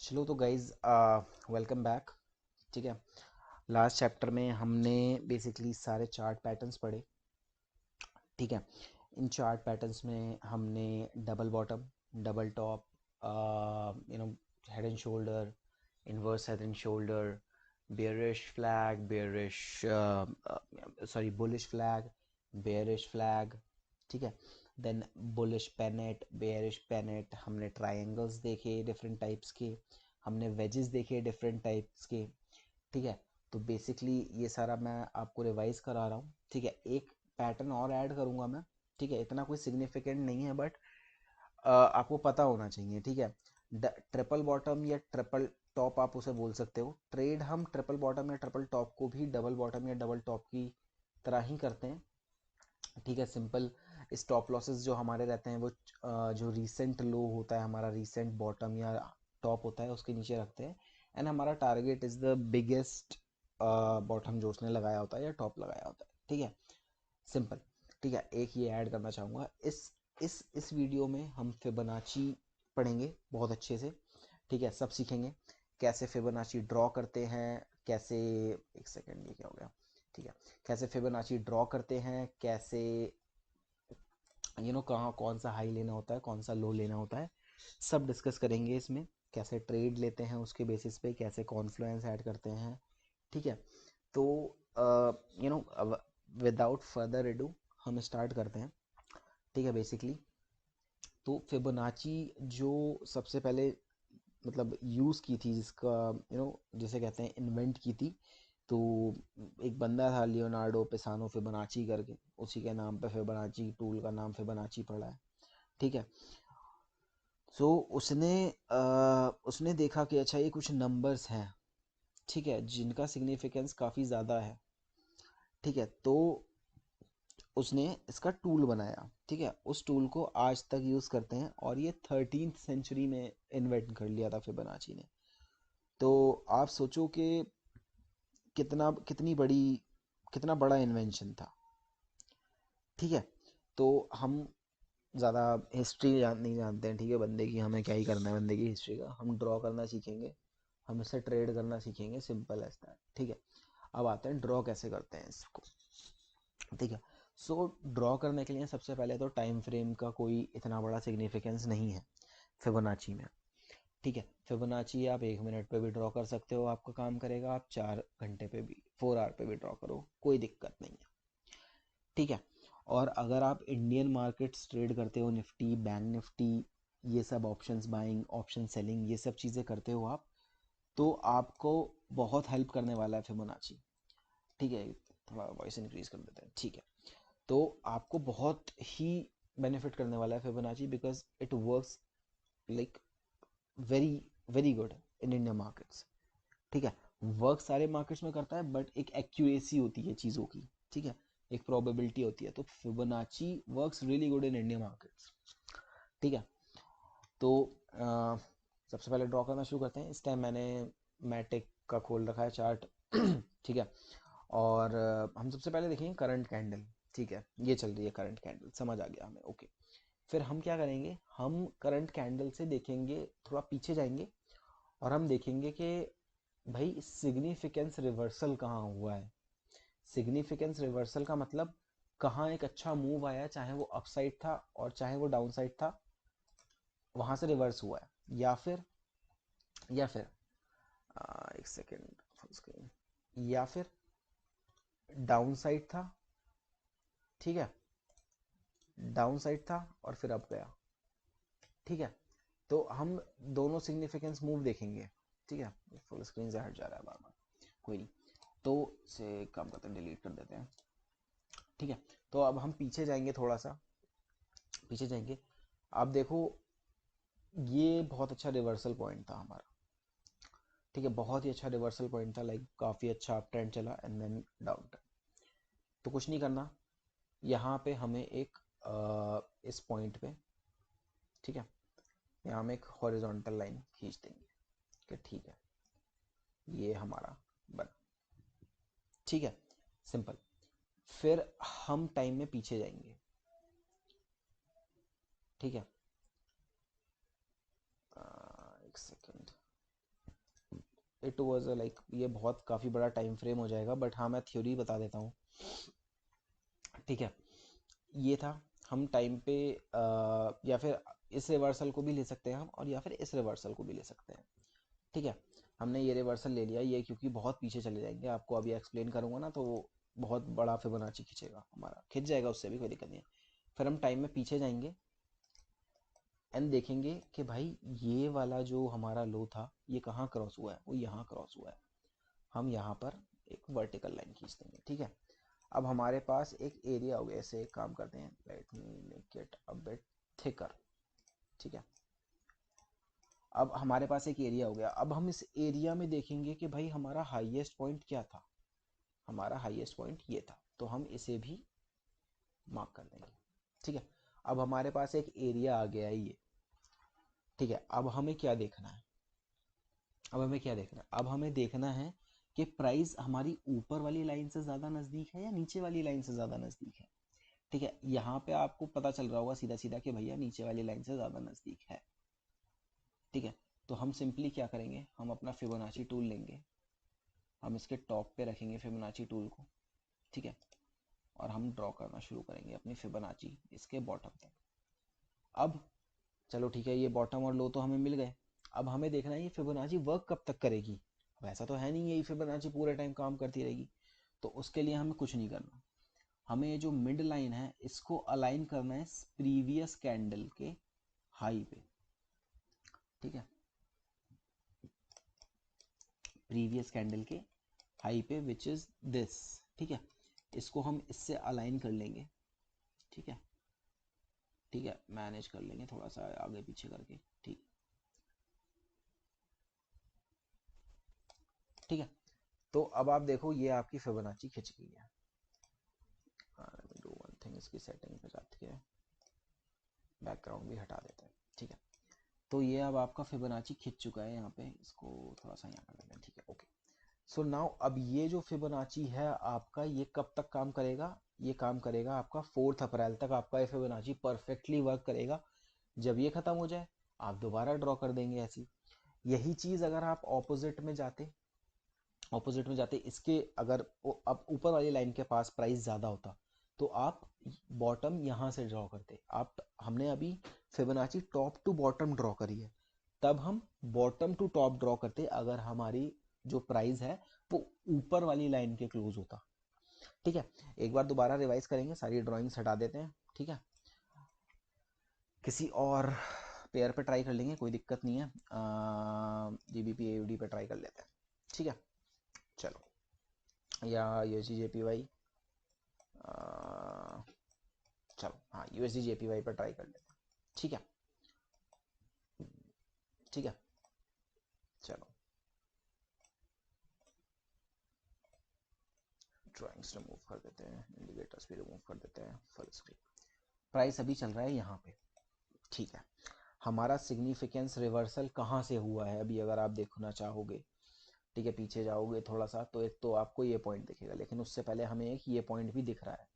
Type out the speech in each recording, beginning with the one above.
चलो तो guys welcome back. ठीक है। लास्ट चैप्टर में हमने बेसिकली सारे चार्ट पैटर्न्स पढ़े। ठीक है। इन चार्ट पैटर्न्स में हमने double bottom, double top, you know head and shoulder, inverse head and shoulder, bearish flag, bearish sorry bullish flag, bearish flag. ठीक है। देन बुलिश पेनेट, बेयरिश पेनेट, हमने ट्रायंगल्स देखे डिफरेंट टाइप्स के, हमने वेजेस देखे डिफरेंट टाइप्स के। ठीक है। तो बेसिकली ये सारा मैं आपको रिवाइज करा रहा हूँ। ठीक है। एक पैटर्न और ऐड करूँगा मैं। ठीक है। इतना कोई सिग्निफिकेंट नहीं है बट आपको पता होना चाहिए। ठीक है। ट्रिपल बॉटम या ट्रिपल टॉप आप उसे बोल सकते हो। ट्रेड हम ट्रिपल बॉटम या ट्रिपल टॉप को भी डबल बॉटम या डबल टॉप की तरह ही करते हैं। ठीक है। सिंपल स्टॉप लॉसेस जो हमारे रहते हैं वो जो रीसेंट लो होता है हमारा, रीसेंट बॉटम या टॉप होता है उसके नीचे रखते हैं। एंड हमारा target is the biggest bottom जो उसने लगाया होता है या टॉप लगाया होता है। ठीक है। सिंपल। ठीक है। एक ये ऐड करना चाहूँगा इस वीडियो में हम फिबोनाची पढ़ेंगे बहुत अच्छे से। ठीक है। सब सीखेंगे कैसे फिबोनाची ड्रॉ करते हैं, कैसे, एक सेकेंड ये क्या हो गया। ठीक है। कैसे फिबोनाची ड्रॉ करते हैं, कैसे कहाँ कौन सा हाई लेना होता है, कौन सा लो लेना होता है, सब डिस्कस करेंगे इसमें। कैसे ट्रेड लेते हैं उसके बेसिस पे, कैसे कॉन्फ्लुएंस ऐड करते हैं। ठीक है। तो you know without further edu हम स्टार्ट करते हैं। ठीक है। बेसिकली तो फिबोनाची जो सबसे पहले मतलब यूज़ की थी, जिसका जिसे कहते हैं इन्वेंट की थी, तो एक बंदा था लियोनार्डो पेसानो फिबोनाची करके, उसी के नाम पे फिबोनाची टूल का नाम फिबोनाची पड़ा है। ठीक है। सो उसने देखा कि अच्छा ये कुछ नंबर्स हैं। ठीक है। जिनका सिग्निफिकेंस काफ़ी ज़्यादा है। ठीक है। तो उसने इसका टूल बनाया। ठीक है। उस टूल को आज तक यूज़ करते हैं और ये 13th सेंचुरी में इन्वेंट कर लिया था फिबोनाची ने। तो आप सोचो कि कितना बड़ा इन्वेंशन था। ठीक है। तो हम ज़्यादा हिस्ट्री नहीं जानते हैं। ठीक है। बंदे की हमें क्या ही करना है, बंदे की हिस्ट्री का हम ड्रॉ करना सीखेंगे, हम इससे ट्रेड करना सीखेंगे, सिंपल एज दैट। ठीक है। अब आते हैं ड्रॉ कैसे करते हैं इसको। ठीक है। सो ड्रॉ करने के लिए सबसे पहले तो टाइम फ्रेम का कोई इतना बड़ा सिग्निफिकेंस नहीं है फिबोनाची में। ठीक है। फिबोनाची आप 1 मिनट पे भी ड्रॉ कर सकते हो, आपका काम करेगा। आप 4 घंटे पे भी, 4 आवर पे भी ड्रॉ करो, कोई दिक्कत नहीं है। ठीक है। और अगर आप इंडियन मार्केट्स ट्रेड करते हो, निफ्टी, बैंक निफ्टी, ये सब ऑप्शंस बाइंग, ऑप्शन सेलिंग, ये सब चीज़ें करते हो आप, तो आपको बहुत हेल्प करने वाला है फिबोनाची। ठीक है। थोड़ा वॉइस इंक्रीज कर देते हैं। ठीक है। तो आपको बहुत ही बेनिफिट करने वाला है Fibonacci, because it works like very very good in Indian markets. ठीक है। वर्क सारे मार्केट्स में करता है बट एक एक्यूरेसी होती है चीज़ों की। ठीक है। एक प्रोबेबिलिटी होती है। तो Fibonacci works really good in Indian markets. ठीक है। तो सबसे पहले ड्रॉ करना शुरू करते हैं। इस टाइम मैंने मैटिक का खोल रखा है चार्ट। ठीक है। और हम सबसे पहले देखेंगे करंट कैंडल। ठीक है। ये चल रही है करंट कैंडल, समझ आ गया हमें। ओके। फिर हम क्या करेंगे, हम करंट कैंडल से देखेंगे, थोड़ा पीछे जाएंगे और हम देखेंगे कि भाई सिग्निफिकेंस रिवर्सल कहाँ हुआ है। सिग्निफिकेंस रिवर्सल का मतलब कहाँ एक अच्छा मूव आया, चाहे वो अपसाइड था और चाहे वो डाउन साइड था, वहां से रिवर्स हुआ है। या फिर एक सेकेंड, या फिर डाउन साइड था। ठीक है। डाउन साइड था और फिर अप गया। ठीक है। तो हम दोनों सिग्निफिकेंस मूव देखेंगे। ठीक है। फुल स्क्रीन से हट जा रहा है बार बार, कोई नहीं। तो से काम करते हैं, डिलीट कर देते हैं। ठीक है। तो अब हम पीछे जाएंगे, थोड़ा सा पीछे जाएंगे। आप देखो, ये बहुत अच्छा रिवर्सल पॉइंट था हमारा। ठीक है। बहुत ही अच्छा रिवर्सल पॉइंट था, लाइक काफ़ी अच्छा अप ट्रेंड चला एंड देन डाउन ट्रेंड। तो कुछ नहीं करना, यहाँ पे हमें एक इस पॉइंट पे, ठीक है, यहाँ हम एक हॉरिजॉन्टल लाइन खींच देंगे कि ठीक है ये हमारा बना। ठीक है। सिंपल। फिर हम टाइम में पीछे जाएंगे। ठीक है। एक सेकेंड, इट वाज लाइक, ये बहुत काफ़ी बड़ा टाइम फ्रेम हो जाएगा, बट हाँ मैं थ्योरी बता देता हूँ। ठीक है, ये था, हम टाइम पे या फिर इस रिवर्सल को भी ले सकते हैं हम, और या फिर इस रिवर्सल को भी ले सकते हैं। ठीक है, हमने ये रिवर्सल ले लिया, ये क्योंकि बहुत पीछे चले जाएंगे, आपको अभी एक्सप्लेन करूंगा ना, तो वो बहुत बड़ा फिबोनाची खींचेगा, हमारा खिंच जाएगा, उससे भी कोई दिक्कत नहीं है। फिर हम टाइम में पीछे जाएंगे एंड देखेंगे कि भाई ये वाला जो हमारा लो था ये कहाँ क्रॉस हुआ है, वो यहाँ क्रॉस हुआ है। हम यहाँ पर एक वर्टिकल लाइन खींच देंगे। ठीक है, अब हमारे पास एक एरिया हो गया, ऐसे एक काम करते हैं, let me make it a bit thicker. ठीक है, अब हमारे पास एक एरिया हो गया, अब हम इस एरिया में देखेंगे कि भाई हमारा हाईएस्ट पॉइंट क्या था। हमारा हाईएस्ट पॉइंट ये था, तो हम इसे भी मार्क कर देंगे। ठीक है, अब हमारे पास एक एरिया आ गया है ये। ठीक है, अब हमें क्या देखना है, अब हमें देखना है कि प्राइस हमारी ऊपर वाली लाइन से ज़्यादा नज़दीक है या नीचे वाली लाइन से ज़्यादा नज़दीक है। ठीक है, यहाँ पे आपको पता चल रहा होगा सीधा सीधा कि भैया नीचे वाली लाइन से ज़्यादा नज़दीक है। ठीक है, तो हम सिंपली क्या करेंगे, हम अपना फिबोनाची टूल लेंगे, हम इसके टॉप पे रखेंगे फिबोनाची टूल को। ठीक है, और हम ड्रॉ करना शुरू करेंगे अपनी फिबोनाची इसके बॉटम तक। अब चलो ठीक है, ये बॉटम और लो तो हमें मिल गए। अब हमें देखना है ये फिबोनाची वर्क कब तक करेगी। वैसा तो है नहीं यही फिबोनाची पूरे टाइम काम करती रहेगी, तो उसके लिए हमें कुछ नहीं करना। हमें ये जो मिड लाइन है इसको अलाइन करना है प्रीवियस कैंडल के हाई पे। ठीक है, प्रीवियस कैंडल के हाई पे विच इज दिस। ठीक है, इसको हम इससे अलाइन कर लेंगे। ठीक है, ठीक है, मैनेज कर लेंगे थोड़ा सा आगे पीछे करके। ठीक, ठीक है, तो अब आप देखो ये आपकी फिबोनाची खिंच गई है। डू वन थिंग, इसकी सेटिंग पे जाती है, बैकग्राउंड भी हटा देते हैं। ठीक है, तो ये अब आपका फिबोनाची खिंच चुका है यहाँ पे, इसको थोड़ा सा यहाँ कर लेते हैं। ठीक है, ओके। सो नाउ अब ये जो फिबोनाची है आपका, ये कब तक काम करेगा, ये काम करेगा आपका 4 अप्रैल तक, आपका ये फिबोनाची परफेक्टली वर्क करेगा। जब ये खत्म हो जाए आप दोबारा ड्रॉ कर देंगे ऐसी। यही चीज अगर आप ऑपोजिट में जाते इसके, अगर अब ऊपर वाली लाइन के पास प्राइस ज़्यादा होता तो आप बॉटम यहाँ से ड्रॉ करते। आप, हमने अभी Fibonacci top to bottom draw करी है, तब हम बॉटम टू टॉप ड्रॉ करते अगर हमारी जो प्राइस है वो ऊपर वाली लाइन के क्लोज होता। ठीक है, एक बार दोबारा रिवाइज करेंगे, सारी ड्राइंग्स हटा देते हैं। ठीक है, किसी और पेयर पे ट्राई कर लेंगे, कोई दिक्कत नहीं है, जीबीपी एयूडी पे ट्राई कर लेते हैं। ठीक है, चलो, या यूएसडी जेपीवाई, चलो हाँ यूएसडी जेपीवाई पर ट्राई कर लेते हैं। ठीक है, ठीक है, चलो ड्राइंग्स रिमूव कर देते हैं, इंडिकेटर्स भी रिमूव कर देते हैं, फुल स्क्रीन। प्राइस अभी चल रहा है यहाँ पे। ठीक है, हमारा सिग्निफिकेंस रिवर्सल कहाँ से हुआ है अभी अगर आप देखना चाहोगे। ठीक है, पीछे जाओगे थोड़ा सा तो एक तो आपको ये पॉइंट दिखेगा, लेकिन उससे पहले हमें एक ये पॉइंट भी दिख रहा है।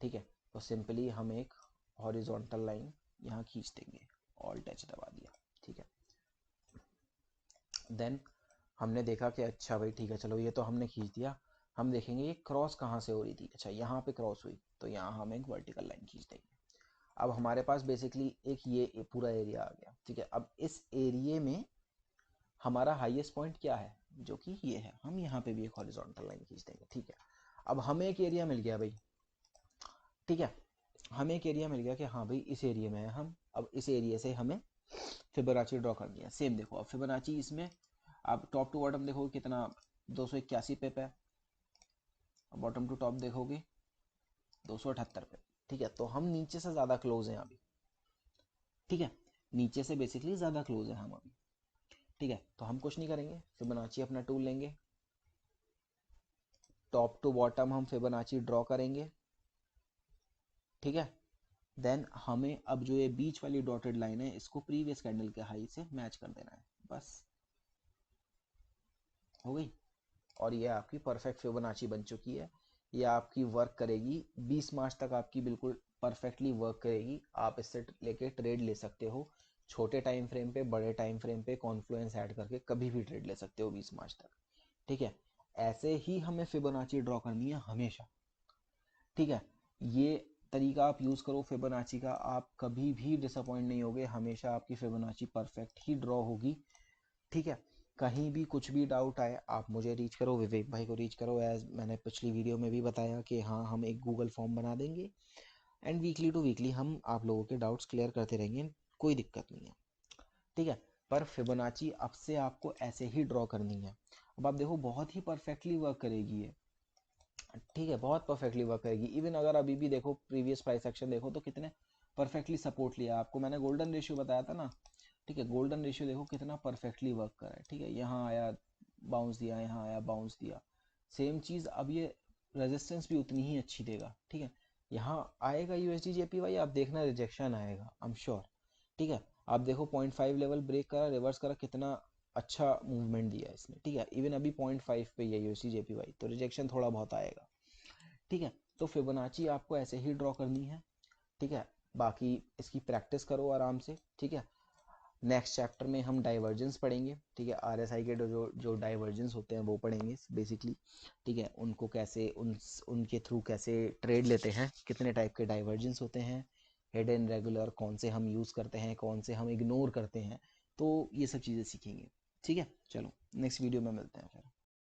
ठीक है, तो सिंपली हम एक हॉरिजॉन्टल लाइन यहाँ खींच देंगे, ऑल्ट एच दबा दिया। ठीक है, देन हमने देखा कि अच्छा भाई ठीक है, चलो ये तो हमने खींच दिया, हम देखेंगे ये क्रॉस कहाँ से हो रही थी। अच्छा यहाँ पे क्रॉस हुई, तो यहाँ हम एक वर्टिकल लाइन खींच देंगे। अब हमारे पास बेसिकली एक ये पूरा एरिया आ गया। ठीक है, अब इस एरिया में हमारा हाईएस्ट पॉइंट क्या है, जो कि ये है, हम यहाँ पे भी एक हॉरिजॉन्टल लाइन खींच देंगे। ठीक है, अब हमें एक एरिया मिल गया भाई। ठीक है, हमें एक एरिया मिल गया कि हाँ भाई इस एरिया में है हम, अब इस एरिया से हमें फिबोनाची ड्रॉ करनी है। सेम देखो, अब फिबोनाची इसमें आप टॉप टू बॉटम देखोगे कितना, 281 पे, बॉटम टू टॉप देखोगे 278 पे। ठीक है, तो हम नीचे से ज़्यादा क्लोज हैं अभी। ठीक है, नीचे से बेसिकली ज़्यादा क्लोज है हम अभी। ठीक है, तो हम कुछ नहीं करेंगे, फिबोनाची अपना टूल लेंगे, टॉप टू बॉटम हम फिबोनाची ड्रॉ करेंगे। ठीक है, देन हमें अब जो ये बीच वाली डॉटेड लाइन है इसको प्रीवियस कैंडल के हाई से मैच कर देना है, बस हो गई। और ये आपकी परफेक्ट फिबोनाची बन चुकी है। ये आपकी वर्क करेगी 20 मार्च तक, आपकी बिल्कुल परफेक्टली वर्क करेगी। आप इससे लेके ट्रेड ले सकते हो छोटे टाइम फ्रेम पे, बड़े टाइम फ्रेम पे कॉन्फ्लुएंस ऐड करके कभी भी ट्रेड ले सकते हो 20 मार्च तक। ठीक है, ऐसे ही हमें फिबोनाची ड्रॉ करनी है हमेशा। ठीक है, ये तरीका आप यूज़ करो फिबोनाची का, आप कभी भी डिसअपॉइंट नहीं होगे, हमेशा आपकी फिबोनाची परफेक्ट ही ड्रॉ होगी। ठीक है, कहीं भी कुछ भी डाउट आए आप मुझे रीच करो, विवेक भाई को रीच करो। एज मैंने पिछली वीडियो में भी बताया कि हाँ, हम एक गूगल फॉर्म बना देंगे एंड वीकली टू वीकली हम आप लोगों के डाउट्स क्लियर करते रहेंगे, कोई दिक्कत नहीं है। ठीक है, पर फिबोनाची अब से आपको ऐसे ही ड्रॉ करनी है। अब आप देखो बहुत ही परफेक्टली वर्क करेगी ये। ठीक है, बहुत परफेक्टली वर्क करेगी। इवन अगर अभी भी देखो प्रीवियस प्राइस एक्शन देखो तो कितने परफेक्टली सपोर्ट लिया, आपको मैंने गोल्डन रेशियो बताया था ना। ठीक है, गोल्डन रेशियो देखो कितना परफेक्टली वर्क कर रहा है। ठीक है, यहाँ आया बाउंस दिया, यहाँ आया बाउंस दिया, सेम चीज़ अब ये रेजिस्टेंस भी उतनी ही अच्छी देगा। ठीक है, यहाँ आएगा यूएसडी जेपीवाई, आप देखना रिजेक्शन आएगा, आई एम श्योर। ठीक है, आप देखो 0.5 लेवल ब्रेक करा, रिवर्स करा, कितना अच्छा मूवमेंट दिया इसने। ठीक है, इवन अभी 0.5 पे है यूएसडी जेपीवाई, तो रिजेक्शन थोड़ा बहुत आएगा। ठीक है, तो फिबोनाची आपको ऐसे ही ड्रॉ करनी है। ठीक है, बाकी इसकी प्रैक्टिस करो आराम से। ठीक है, नेक्स्ट चैप्टर में हम डाइवर्जेंस पढ़ेंगे। ठीक है, आरएसआई के जो जो डाइवर्जेंस होते हैं वो पढ़ेंगे बेसिकली। ठीक है, उनको कैसे उनके थ्रू कैसे ट्रेड लेते हैं, कितने टाइप के डाइवर्जेंस होते हैं, हिडन रेगुलर कौन से हम यूज़ करते हैं, कौन से हम इग्नोर करते हैं, तो ये सब चीज़ें सीखेंगे। ठीक है, चलो नेक्स्ट वीडियो में मिलते हैं फिर।